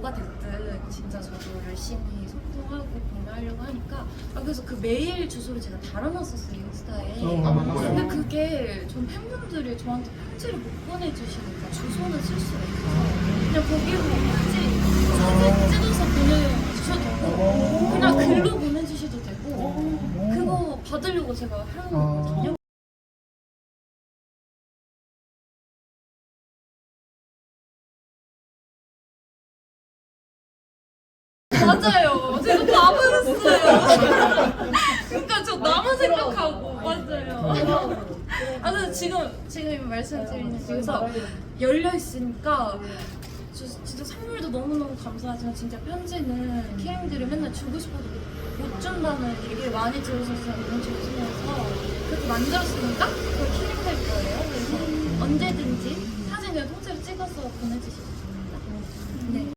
뭐가 됐든 진짜 저도 열심히 소통하고 공부하려고 하니까 그래서 그 메일 주소를 제가 달아놨었어요 인스타에. 근데 그게 전 팬분들이 저한테 편지를 못 보내주시니까 주소는 쓸 수가 있어서 그냥 거기로 사진 찍어서 보내주셔도 되고 그냥 글로 보내주셔도 되고 그거 받으려고 제가 하는 거거든요. 맞아요. 제가 바보였어요. 그러니까 저 나만 생각하고 맞아요. 그래서 지금 말씀드리는 거에서 열려 있으니까 진짜 선물도 너무너무 감사하지만 진짜 편지는 키링들이 맨날 주고 싶어도 못 준다는 얘기를 많이 들으셔서 너무 죄송해서 그렇게 만들었으니까 그걸 키링 될 거예요. 그래서 언제든지 사진을 통째로 찍어서 보내주시면